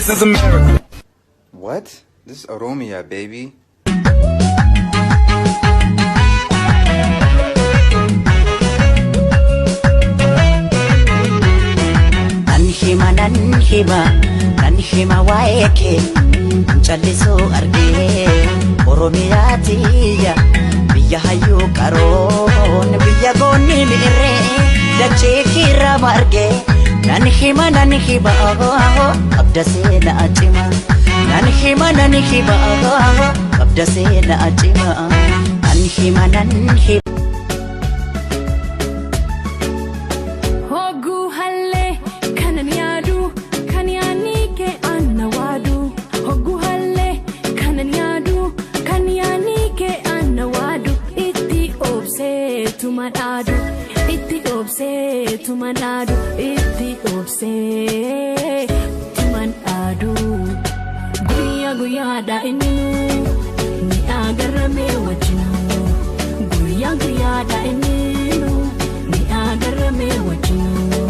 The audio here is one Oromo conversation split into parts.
This is America. What? This is Oromia, baby. Nanhima waeke Chaliso arge Oromia tiya Biya hayu karon Biya goni mire Dache kira marge Nanhima Abda se na achima Nanhima Abda se na achima Nanhima Tumanadu, iti obse, tumanadu. Guya da ininu, ni agarame wajinu. Guya da ininu, ni agarame wajinu.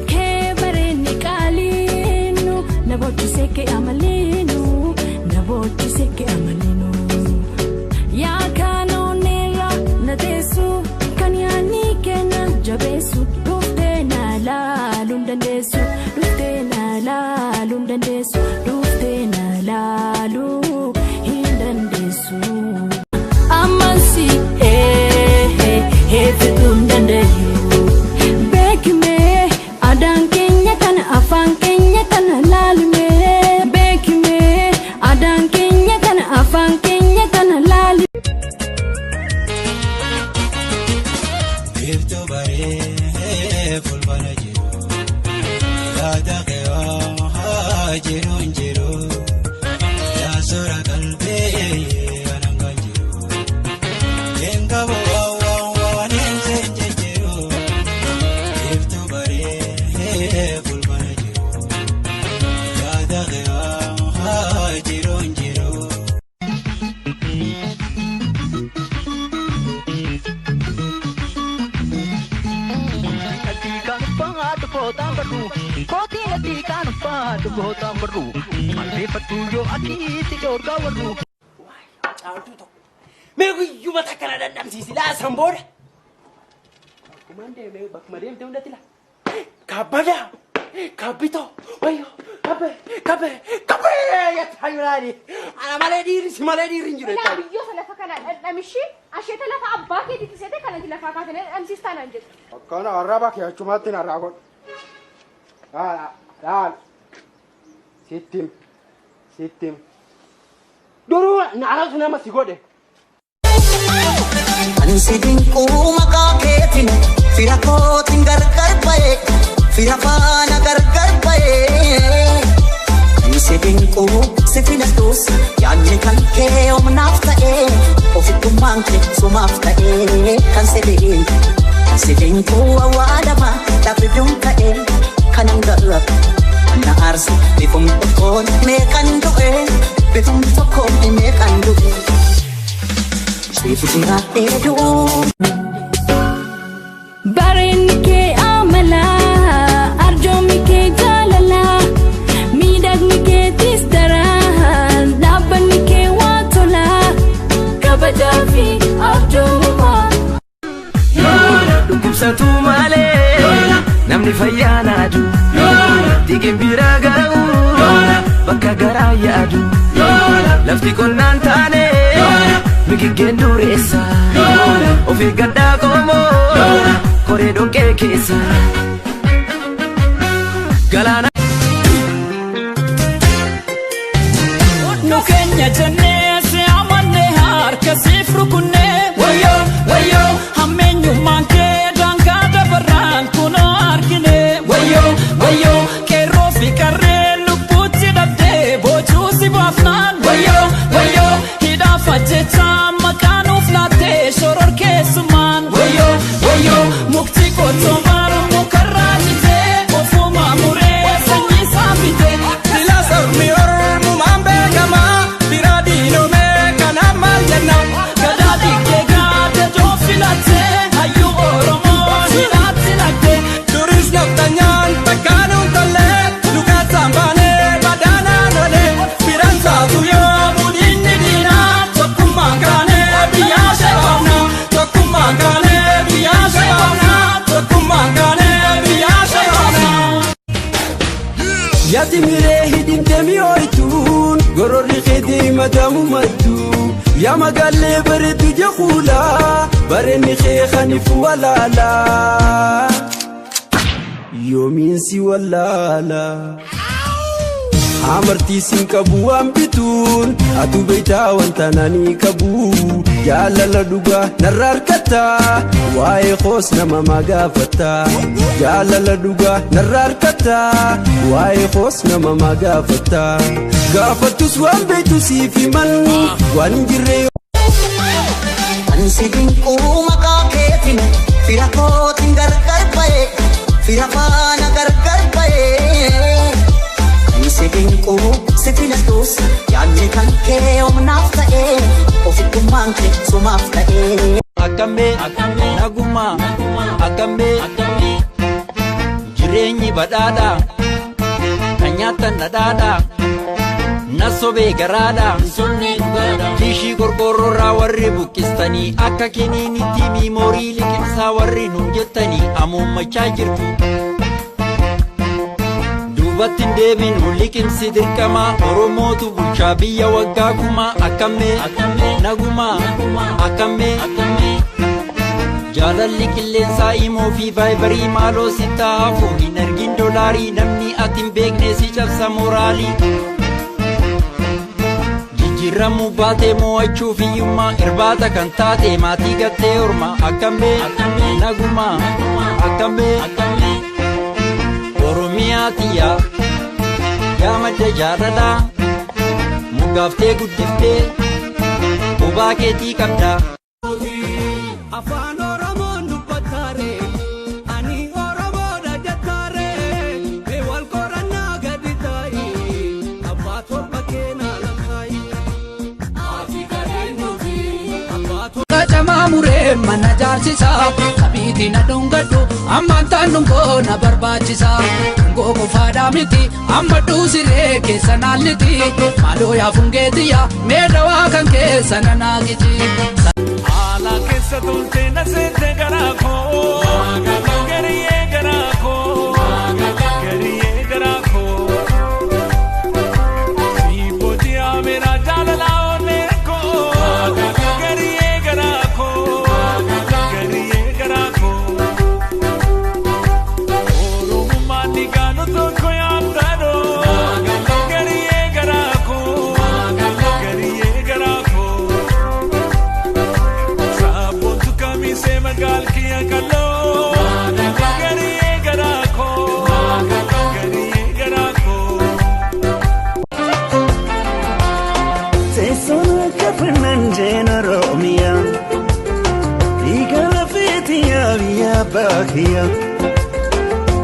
Kebare ni kalinu, nabochu seke amalinu, nabochu seke amalinu. Ya kanonela nadesu, kanyani kena jabesu. Lundandesu, hindandesu. Amansi, fitundandeyu. Bekime, adan kenya kana afan kenya kana lalime. Bekime, adan kenya kana afan kenya kana lalime. Jiru ya sura kalbe anangan jiru enga wa nense jiru iftu bare bulbana jiru ya dagha jiru Katikan pangat potang baru Koti katikan pangat potang baru Malde patuyo aki tidur kawaru Mego yuma takana dan sisi la sambor Kumande me bak mariam te unda tila Kabada Kabito Wayo Kabe ya tayurani Ana male diri njure لا بيو سلفا كان امشي اشيت لفا اباك دي تسيته كان لفا كان امسي استانجت كان عربك يا جماعتنا راغون لا ستم دورو نعرفنا ما سيغودي Ansidin ko makaketin Firako tinggar bae Firafana gargar bae Ansidin ko sefinatus Yani kan ke omnafta Ofitumangke sumafta Kan sedin ko awadama Tapidung ka Kanang garap Na arsi bifum tokon me kandu Bifum tokon me kandu Sifutira edu Barin ke amala arjomi ke jalala midag mi ke tisdara daban mi ke watola kabadafi arjoma Dukubsatu male namni fayyanadu Digin bira ga'u bakka garaa yaadu Lafti qonnaan taane Migiggeen dureessa Ofii gaddaa qomoo Koree dhoqqee keessa Galaana Nu keenya jennee si amanne harka siif rukunne Wayyoo hammeenyummaan kee daangaa dabarraan kunoo argine Wayyoo qeerroo fi qarree lubbuutti dhabdee boojuu si baafnaan Wayyoo hidhaaf ajjechaan maqaan uuf laattee shoror keessumaan Wayyoo mukti qottoo maaru mukarraa jitee ofumaa muree sanyii isaa bitee Dila sabni ormumaan beekamaa Bira diinomee kanaaf maal jenna Gadaa diggee gaada joo filattee Yati mire hidim temi oitun gorori khidi madamu matu ya magalle bardu jakhula barni khani fuwalala yomin si walala amarti sin kabu ambitun atu beita wantanani kabu jalala duga nararkata wae khos nama magafata jalala duga nararkata wae khos nama magafata gafatus wan beitu sifi man wan jirre Ansidin umaka ketin firakotin gargar pae firafana gargar pae Ansidin sefilatus yaanni kan kee omnaaf ta'e ofittummaan kee sumaaf ta'e Akame naguma akame jireenyi badhaadha kan nyaatan nadhaadha nasobe garaadha tishii qorqoorroorraa warri buqqistanii akka kiniinitti miimoorii liqimsaa warri nuun jettanii amuummachaa jirtu duubattiin deebinu liqimsi dirqama oromootu bulchaa biyya waggaa kuma akame naguma akame jaalalli qilleensaa imoo fi vaayibarii maaloo sitti hafu hin argin dolaarii namni ati hin beekne si cabsa mooraalii jijjiiramu baatee mo'achuu fiyyummaa irbaata kan taate maatii gattee orma akame naguma akame oromiyaa tiyya yaa madda jaalalaa mugaaftee guddiftee bobaa keetii qabda afaan oromoon dubbattaare ani oromoodha jettaare mee wal qorannaa gadi taa'i abbaa torba keenaa lakkaa'i ati gadeenyuuti abbaa torba camaa muree mana jaarsisaa kabiitii na dhungadhu ammaan taan dhungoo na barbaachisa dhungoo qofaadhaa miti amma dhuusiree keessa naalliti maaloo yaa fungeetiyya mee dawaa kan keessa na naagiti Ala kesa tulte na sente garako Geriye garako Geriye garako Sipo dia mera jalala oneko Geriye garako Geriye garako Oromo mani gano to koyamdaro Geriye garako Geriye garako se magal kiya kallo gariye garako Sesona kapanan jena romia Igala fitiya via bakia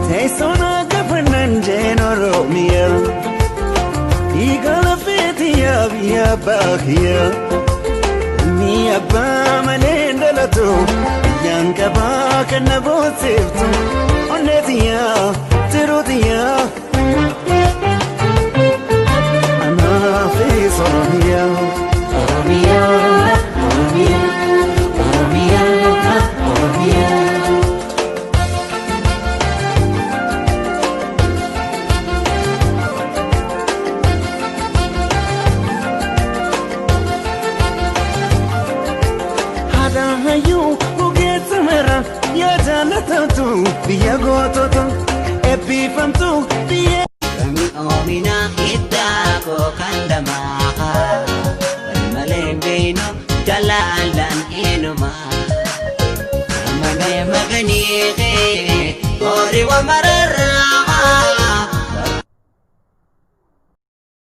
Sesona kapanan jena romia Igala fitiya via bakia Mi abba manendalato Yanka baka na botseftu Onetiya tirutiya Anafis oromia Oromia Oromia Oromia Oromia Hayu ugetamera ya janatatu biya gototo epifamtu biya